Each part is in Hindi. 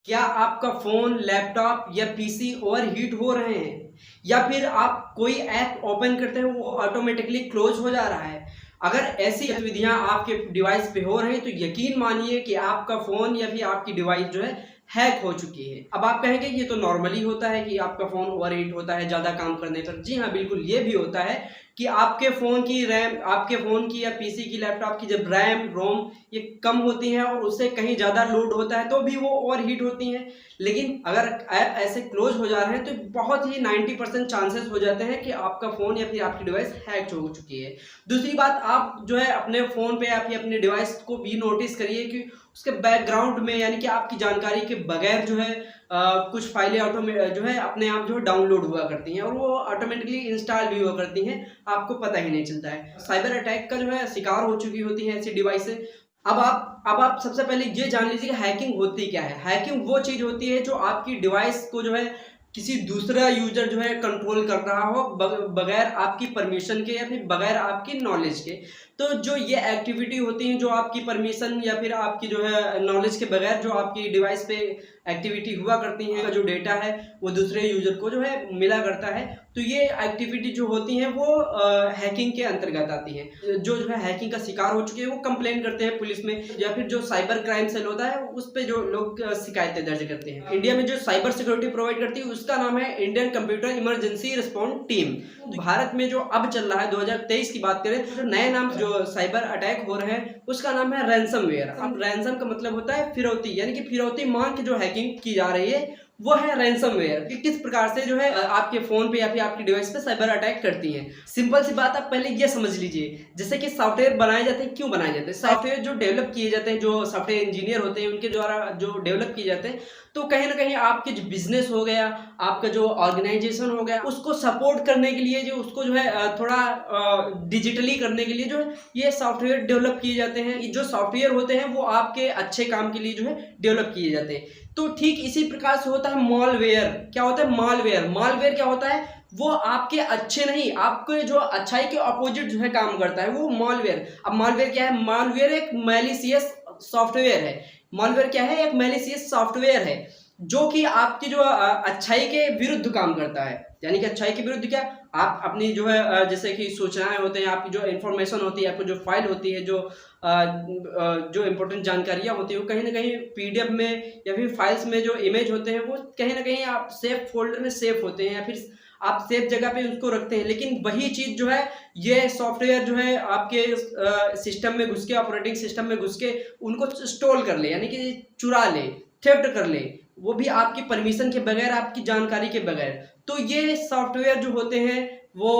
क्या आपका फ़ोन, लैपटॉप या पीसी ओवरहीट हो रहे हैं? या फिर आप कोई ऐप ओपन करते हैं वो ऑटोमेटिकली क्लोज़ हो जा रहा है? अगर ऐसी गतिविधियाँ आपके डिवाइस पे हो रही हैं तो यकीन मानिए कि आपका फ़ोन या फिर आपकी डिवाइस जो है हैक हो चुकी है। अब आप कहेंगे ये तो नॉर्मली होता है कि आपका फ़ोन ओवरहीट होता है ज़्यादा काम करने पर। जी हाँ, बिल्कुल ये भी होता है कि आपके फ़ोन की रैम, आपके फ़ोन की या पीसी की, लैपटॉप की जब रैम, रोम ये कम होती हैं और उससे कहीं ज़्यादा लोड होता है तो भी वो ओवरहीट होती हैं। लेकिन अगर ऐप ऐसे क्लोज हो जा रहे हैं तो बहुत ही 90% चांसेस हो जाते हैं कि आपका फ़ोन या फिर आपकी डिवाइस हैक हो चुकी है। दूसरी बात, आप जो है अपने फ़ोन पे या फिर अपने डिवाइस को भी नोटिस करिए कि उसके बैकग्राउंड में यानी कि आपकी जानकारी के बगैर जो है कुछ फाइलें जो है अपने आप जो है डाउनलोड हुआ करती हैं और वो ऑटोमेटिकली इंस्टॉल भी हुआ करती हैं, आपको पता ही नहीं चलता है। साइबर अटैक का जो है शिकार हो चुकी होती हैं ऐसी डिवाइसें। अब आप सबसे पहले ये जान लीजिए कि हैकिंग होती क्या है। हैकिंग वो चीज़ होती है जो आपकी डिवाइस को जो है किसी दूसरा यूज़र जो है कंट्रोल कर रहा हो बगैर आपकी परमिशन के या फिर बगैर आपकी नॉलेज के। तो जो ये एक्टिविटी होती हैं जो आपकी परमिशन या फिर आपकी जो है नॉलेज के बगैर जो आपकी डिवाइस पे एक्टिविटी हुआ करती हैं, जो डेटा है वो दूसरे यूज़र को जो है मिला करता है। तो ये एक्टिविटी जो होती हैं वो हैकिंग के अंतर्गत आती हैं। जो है हैकिंग का शिकार हो चुके हैं वो कंप्लेन करते हैं पुलिस में या फिर जो साइबर क्राइम सेल होता है उस पे जो लोग शिकायतें दर्ज करते हैं। इंडिया में जो साइबर सिक्योरिटी प्रोवाइड करती है उसका नाम है Indian computer emergency response team. Bharat में जो अब चल रहा है 2023 की बात करें तो नए नाम जो साइबर अटैक हो रहे हैं उसका नाम है रैंसमवेयर। अब रैंसम का मतलब होता है फिरौती, यानी कि फिरौती मांग के जो हैकिंग की जा रही है वो है रैंसमवेयर कि किस प्रकार से जो है आपके फोन पे या फिर आपकी डिवाइस पे साइबर अटैक करती हैं। सिंपल सी बात, आप पहले ये समझ लीजिए, जैसे कि सॉफ्टवेयर बनाए जाते हैं, क्यों बनाए जाते हैं? सॉफ्टवेयर जो डेवलप किए जाते हैं, जो सॉफ्टवेयर इंजीनियर होते हैं उनके द्वारा जो डेवलप किए जाते हैं, तो कहीं ना कहीं आपके जो बिजनेस हो गया, आपका जो ऑर्गेनाइजेशन हो गया, उसको सपोर्ट करने के लिए, जो उसको जो है थोड़ा डिजिटली करने के लिए जो है ये सॉफ्टवेयर डेवलप किए जाते हैं। जो सॉफ्टवेयर होते हैं वो आपके अच्छे काम के लिए जो है डेवलप किए जाते हैं। तो ठीक इसी प्रकार से होता है मॉलवेयर। क्या होता है मॉलवेयर? मॉलवेयर क्या होता है? वो आपके अच्छे नहीं, आपके जो अच्छाई के अपोजिट जो है काम करता है, वो मॉलवेयर। अब मॉलवेयर क्या है? मॉलवेयर एक मैलिशियस सॉफ्टवेयर है। मॉलवेयर क्या है? एक मैलिशियस सॉफ्टवेयर है जो कि आपकी जो अच्छाई के विरुद्ध काम करता है। यानी कि अच्छाई के विरुद्ध क्या? आप अपनी जो है जैसे कि सूचनाएं होते हैं, आपकी जो इन्फॉर्मेशन होती है, आपकी जो फाइल होती है, जो इम्पोर्टेंट जानकारियां होती है वो कहीं ना कहीं पीडीएफ में या फिर फाइल्स में जो इमेज होते हैं वो कहीं ना कहीं आप सेफ फोल्डर में सेफ होते हैं या फिर आप सेफ जगह पे उसको रखते हैं। लेकिन वही चीज़ जो है ये सॉफ्टवेयर जो है आपके सिस्टम में घुस के, ऑपरेटिंग सिस्टम में घुस के उनको स्टोल कर ले, यानी कि चुरा ले, थेफ्ट कर ले, वो भी आपकी परमिशन के बगैर, आपकी जानकारी के बगैर। तो ये सॉफ्टवेयर जो होते हैं वो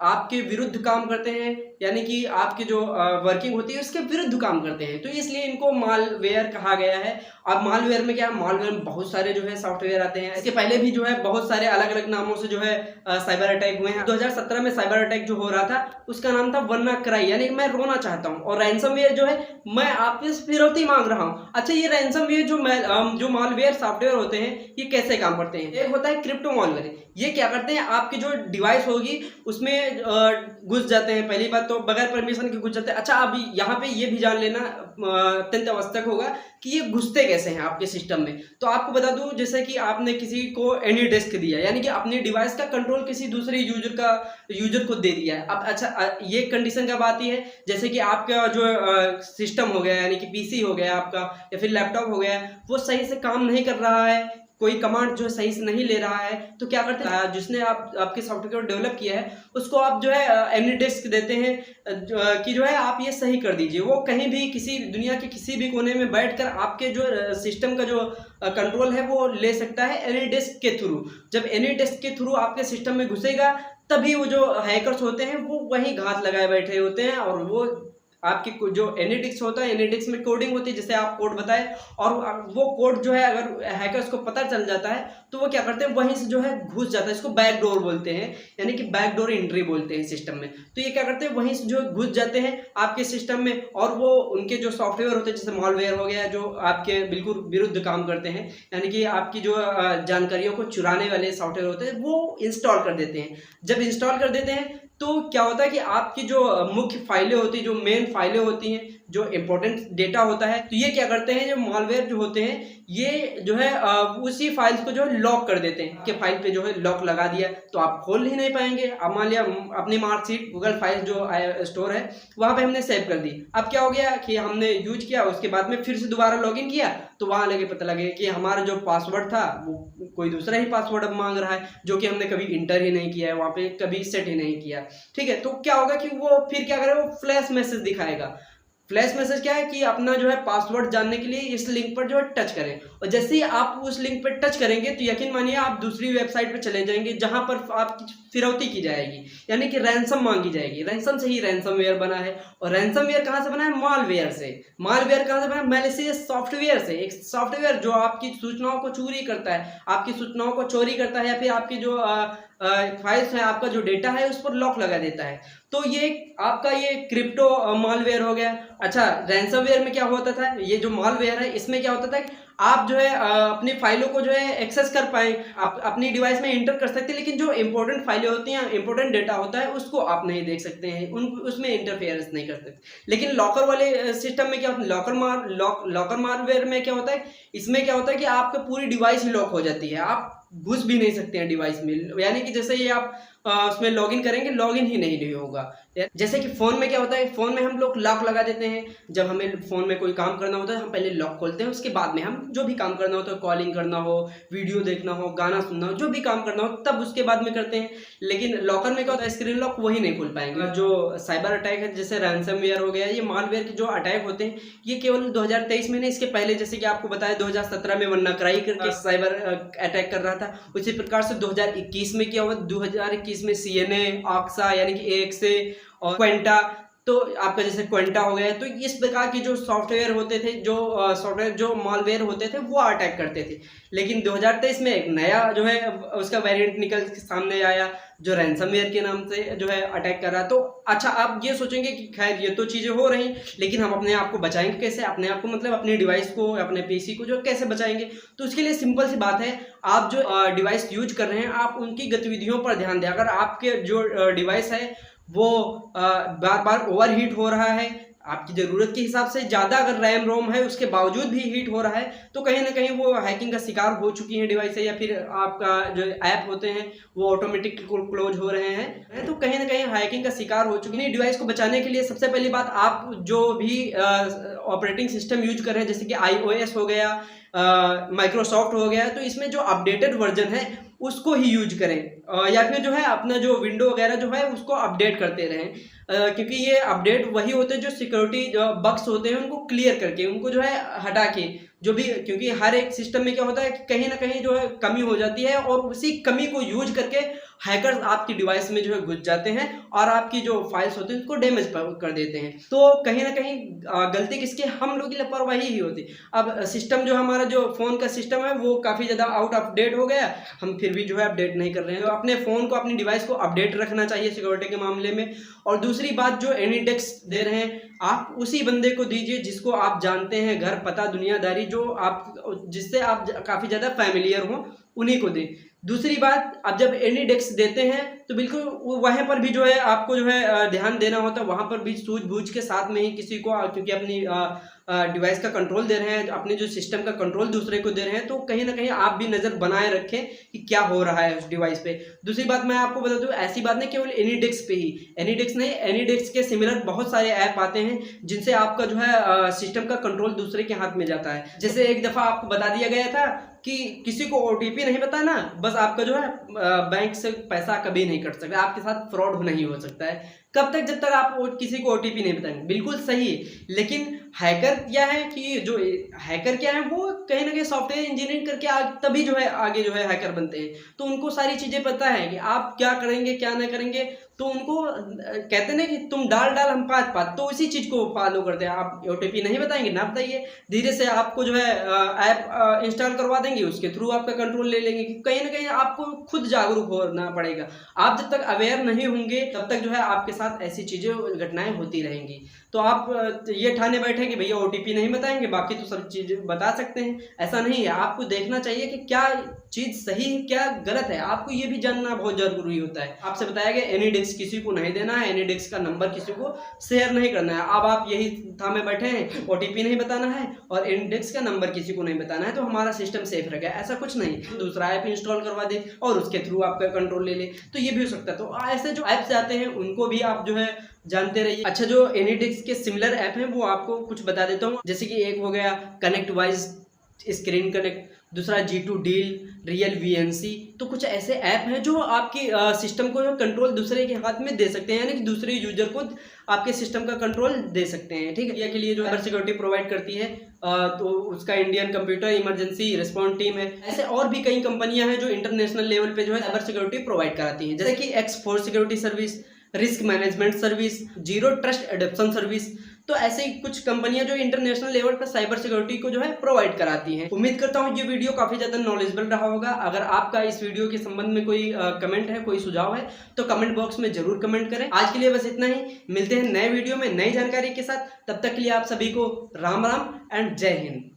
आपके विरुद्ध काम करते हैं, यानी कि आपकी जो वर्किंग होती है उसके विरुद्ध काम करते हैं। तो इसलिए इनको मालवेयर कहा गया है। अब मालवेयर में क्या? मालवेयर में बहुत सारे जो है सॉफ्टवेयर आते हैं। इसके पहले भी जो है बहुत सारे अलग अलग नामों से जो है साइबर अटैक हुए हैं। 2017 में साइबर अटैक जो हो रहा था उसका नाम था वन्ना क्राई, यानी कि मैं रोना चाहता हूँ। और रैंसमवेयर जो है मैं आपसे फिरौती मांग रहा हूँ। अच्छा, ये रैंसमवेयर जो मालवेयर सॉफ्टवेयर होते हैं ये कैसे काम करते हैं? एक होता है क्रिप्टो मालवेयर। ये क्या करते हैं? आपकी जो डिवाइस होगी उसमें घुस जाते हैं। पहली बात तो बगैर परमिशन के घुस जाते हैं। अच्छा, अभी यहाँ पे ये भी जान लेना अत्यंत आवश्यक होगा कि ये घुसते कैसे हैं आपके सिस्टम में। तो आपको बता दूं, जैसे कि आपने किसी को एनी डिस्क दिया, यानी कि अपनी डिवाइस का कंट्रोल किसी दूसरे यूजर को दे दिया है। अब अच्छा, ये कंडीशन कब आती है? जैसे कि आपका जो सिस्टम हो गया, यानी कि पीसी हो गया आपका या फिर लैपटॉप हो गया, वो सही से काम नहीं कर रहा है, कोई कमांड जो है सही से नहीं ले रहा है, तो क्या करते हैं? जिसने आपके सॉफ्टवेयर को डेवलप किया है उसको आप जो है एनी डिस्क देते हैं कि जो है आप ये सही कर दीजिए। वो कहीं भी किसी दुनिया के किसी भी कोने में बैठकर आपके जो सिस्टम का जो कंट्रोल है वो ले सकता है एनी डिस्क के थ्रू। जब एनी डिस्क के थ्रू आपके सिस्टम में घुसेगा तभी वो जो हैकर्स होते हैं वो वहीं घात लगाए बैठे होते हैं और वो आपकी जो एनीडिक्स होता है, एनीडिक्स में कोडिंग होती है, जैसे आप कोड बताए, और वो कोड जो है अगर हैकर्स को पता चल जाता है तो वो क्या करते हैं? वहीं से जो है घुस जाता है। इसको बैकडोर बोलते हैं, यानी कि बैकडोर एंट्री बोलते हैं सिस्टम में। तो ये क्या करते हैं? वहीं से जो घुस जाते हैं आपके सिस्टम में और वो उनके जो सॉफ्टवेयर होते हैं, जैसे मॉलवेयर हो गया, जो आपके बिल्कुल विरुद्ध काम करते हैं, यानी कि आपकी जो जानकारियों को चुराने वाले सॉफ्टवेयर होते हैं वो इंस्टॉल कर देते हैं। जब इंस्टॉल कर देते हैं तो क्या होता है कि आपकी जो मुख्य फाइलें होती हैं, जो मेन फाइलें होती हैं, जो इंपॉर्टेंट डेटा होता है। तो ये क्या करते हैं, जो मालवेयर जो होते हैं ये जो है उसी फाइल्स को जो है लॉक कर देते हैं कि फाइल पे जो है लॉक लगा दिया तो आप खोल ही नहीं पाएंगे। अब मान लिया अपनी मार्कशीट गूगल फाइल जो स्टोर है वहां पे हमने सेव कर दी, अब क्या हो गया कि हमने यूज किया, उसके बाद में फिर से दोबारा लॉगिन किया तो वहां लगे पता लगे कि हमारा जो पासवर्ड था वो कोई दूसरा ही पासवर्ड अब मांग रहा है, जो कि हमने कभी इंटर ही नहीं किया है, वहां पे कभी सेट ही नहीं किया। ठीक है, तो क्या होगा कि वो फिर क्या करेगा, वो फ्लैश मैसेज दिखाएगा। फ्लैश मैसेज क्या है कि अपना जो है पासवर्ड जानने के लिए इस लिंक पर जो है टच करें, और जैसे ही आप उस लिंक पर टच करेंगे तो यकीन मानिए आप दूसरी वेबसाइट पर चले जाएंगे जहां पर आपकी फिरौती की जाएगी, यानी कि रैंसम मांगी जाएगी। रैंसम से ही रैंसमवेयर बना है, और रैंसमवेयर कहां से बना है, मालवेयर से। मालवेयर कहां से बना है, मैलिशियस सॉफ्टवेयर से। एक सॉफ्टवेयर जो आपकी सूचनाओं को चोरी करता है, आपकी सूचनाओं को चोरी करता है, या फिर आपकी जो फाइल्स है, आपका जो डेटा है उस पर लॉक लगा देता है। तो ये आपका ये क्रिप्टो मालवेयर हो गया। अच्छा, रैंसमवेयर में क्या होता था, ये जो मालवेयर है इसमें क्या होता था कि आप जो है अपनी फाइलों को जो है एक्सेस कर पाए, आप अपनी डिवाइस में इंटर कर सकते हैं, लेकिन जो इंपॉर्टेंट फाइलें होती हैं, इंपॉर्टेंट डेटा होता है उसको आप नहीं देख सकते हैं, उसमें इंटरफेरेंस नहीं कर सकते। लेकिन लॉकर वाले सिस्टम में क्या होता है, लॉकर मालवेयर में क्या होता है, इसमें क्या होता है कि आपकी पूरी डिवाइस ही लॉक हो जाती है, आप घुस भी नहीं सकते हैं डिवाइस में, यानी कि जैसे ये आप उसमें लॉगिन करेंगे लॉगिन ही नहीं होगा। जैसे कि फोन में क्या होता है, फोन में हम लोग लॉक लगा देते हैं, जब हमें फोन में कोई काम करना होता है हम पहले लॉक खोलते हैं, उसके बाद में हम जो भी काम करना होता है, कॉलिंग करना हो, वीडियो देखना हो, गाना सुनना हो, जो भी काम करना हो तब उसके बाद में करते हैं। लेकिन लॉकर में क्या होता है, स्क्रीन लॉक वही नहीं खोल पाएंगे। जो साइबर अटैक है, जैसे रैंसमवेयर हो गया, ये मालवेयर के जो अटैक होते हैं ये केवल 2023 में नहीं, इसके पहले जैसे कि आपको बताया 2017 में वन्नाक्राई करके साइबर अटैक कर रहा था, उसी प्रकार से 2021 में क्या हुआ, 2021 में CNA, ऑक्सा यानी कि AXA और क्वेंटा, तो आपका जैसे क्वेंटा हो गया। तो इस प्रकार की जो सॉफ्टवेयर होते थे, जो सॉफ्टवेयर जो मालवेयर होते थे वो अटैक करते थे। लेकिन 2023 में एक नया जो है उसका वेरिएंट निकल के सामने आया जो रैंसमवेयर के नाम से जो है अटैक कर रहा। तो अच्छा, आप ये सोचेंगे कि खैर ये तो चीज़ें हो रही, लेकिन हम अपने आप को बचाएंगे कैसे, अपने आप को मतलब अपनी डिवाइस को, अपने PC को जो कैसे बचाएंगे। तो उसके लिए सिंपल सी बात है, आप जो डिवाइस यूज कर रहे हैं आप उनकी गतिविधियों पर ध्यान दें। अगर आपके जो डिवाइस है वो बार बार ओवरहीट हो रहा है, आपकी ज़रूरत के हिसाब से ज़्यादा अगर रैम रोम है उसके बावजूद भी हीट हो रहा है, तो कहीं ना कहीं वो हैकिंग का शिकार हो चुकी है डिवाइस है, या फिर आपका जो ऐप होते हैं वो ऑटोमेटिक क्लोज हो रहे हैं, तो कहीं ना कहीं हैकिंग का शिकार हो चुकी है। डिवाइस को बचाने के लिए सबसे पहली बात, आप जो भी ऑपरेटिंग सिस्टम यूज कर रहे हैं, जैसे कि iOS हो गया, माइक्रोसॉफ्ट हो गया, तो इसमें जो अपडेटेड वर्जन है उसको ही यूज करें, या फिर जो है अपना जो विंडो वगैरह जो है उसको अपडेट करते रहें, क्योंकि ये अपडेट वही होते हैं जो सिक्योरिटी जो बग्स होते हैं उनको क्लियर करके, उनको जो है हटा के, जो भी, क्योंकि हर एक सिस्टम में क्या होता है कि कहीं ना कहीं जो है कमी हो जाती है, और उसी कमी को यूज करके हैकर्स आपकी डिवाइस में जो है घुस जाते हैं और आपकी जो फाइल्स होती हैं उसको डैमेज कर देते हैं। तो कहीं ना कहीं गलती किसकी, हम लोग की लापरवाही ही होती। अब सिस्टम जो हमारा जो फ़ोन का सिस्टम है वो काफ़ी ज़्यादा आउट ऑफ डेट हो गया, हम फिर भी जो है अपडेट नहीं कर रहे हैं। तो अपने फ़ोन को, अपनी डिवाइस को अपडेट रखना चाहिए सिक्योरिटी के मामले में। और दूसरी बात, जो एनीडेक्स दे रहे हैं आप उसी बंदे को दीजिए जिसको आप जानते हैं, घर पता दुनियादारी जो आप, जिससे आप काफ़ी ज़्यादा फैमिलियर हो, उन्हीं को दें। दूसरी बात, आप जब एनीडेक्स देते हैं तो बिल्कुल वहाँ पर भी जो है आपको जो है ध्यान देना होता है, वहाँ पर भी सूझबूझ के साथ में ही किसी को, क्योंकि अपनी डिवाइस का कंट्रोल दे रहे हैं, अपने जो सिस्टम का कंट्रोल दूसरे को दे रहे हैं, तो कहीं ना कहीं आप भी नज़र बनाए रखें कि क्या हो रहा है उस डिवाइस पे। दूसरी बात मैं आपको बता दूं, ऐसी बात नहीं केवल एनीडेक्स पे ही, एनीडेक्स नहीं, एनीडेक्स के सिमिलर बहुत सारे ऐप आते हैं जिनसे आपका जो है सिस्टम का कंट्रोल दूसरे के हाथ में जाता है। जैसे एक दफ़ा आपको बता दिया गया था कि किसी को OTP नहीं बताना, बस आपका जो है बैंक से पैसा कभी नहीं कट सकता, आपके साथ फ्रॉड नहीं हो सकता है। कब तक, जब तक आप किसी को OTP नहीं बताएंगे। बिल्कुल सही है, लेकिन हैकर क्या है कि जो हैकर क्या है वो कहीं ना कहीं सॉफ्टवेयर इंजीनियरिंग करके तभी जो है आगे जो है हैकर बनते हैं। तो उनको सारी चीज़ें पता है कि आप क्या करेंगे क्या ना करेंगे, तो उनको कहते ना कि तुम डाल हम पात, तो उसी चीज़ को फॉलो करते हैं। आप OTP नहीं बताएंगे ना बताइए, धीरे से आपको जो है ऐप इंस्टॉल करवा देंगे, उसके थ्रू आपका कंट्रोल ले लेंगे। कहीं ना कहीं आपको खुद जागरूक होना पड़ेगा। आप जब तक अवेयर नहीं होंगे तब तक जो है आपके साथ ऐसी चीज़ें, घटनाएं होती रहेंगी। तो आप ये ठाने बैठे कि भैया OTP नहीं बताएंगे, बाकी तो सब चीज़ें बता सकते हैं, ऐसा नहीं है। आपको देखना चाहिए कि क्या चीज़ सही है क्या गलत है, आपको ये भी जानना बहुत जरूरी होता है। आपसे बताया गया एनीडेक्स डिस्क किसी को नहीं देना है, एनी डिस्क का नंबर किसी को शेयर नहीं करना है। अब आप यही थामे बैठे हैं, OTP नहीं बताना है और एनी डिस्क का नंबर किसी को नहीं बताना है, तो हमारा सिस्टम सेफ रहेगा। ऐसा कुछ नहीं, दूसरा ऐप इंस्टॉल करवा दे और उसके थ्रू आपका कंट्रोल ले ले, तो ये भी हो सकता है। तो ऐसे जो ऐप्स आते हैं उनको भी आप जो है जानते रहिए। अच्छा, जो एनीडिस्क के सिमिलर ऐप हैं वो आपको कुछ बता देता हूँ। जैसे कि एक हो गया कनेक्टवाइज स्क्रीन कनेक्ट, दूसरा G2 डील, रियल VNC। तो कुछ ऐसे ऐप हैं जो आपके सिस्टम को जो कंट्रोल दूसरे के हाथ में दे सकते हैं, यानी कि दूसरे यूजर को आपके सिस्टम का कंट्रोल दे सकते हैं। ठीक है, इंडिया के लिए जो साइबर सिक्योरिटी प्रोवाइड करती है तो उसका Indian computer emergency response team है। ऐसे और भी कई कंपनियां हैं जो इंटरनेशनल लेवल पे जो है साइबर सिक्योरिटी प्रोवाइड कराती हैं, जैसे कि X4 security service, risk management service, zero trust adoption service. तो ऐसे ही कुछ कंपनियां जो इंटरनेशनल लेवल पर साइबर सिक्योरिटी को जो है प्रोवाइड कराती हैं। उम्मीद करता हूं ये वीडियो काफी ज्यादा नॉलेजेबल रहा होगा। अगर आपका इस वीडियो के संबंध में कोई कमेंट है, कोई सुझाव है, तो कमेंट बॉक्स में जरूर कमेंट करें। आज के लिए बस इतना ही, मिलते हैं नए वीडियो में नई जानकारी के साथ। तब तक के लिए आप सभी को राम राम एंड जय हिंद।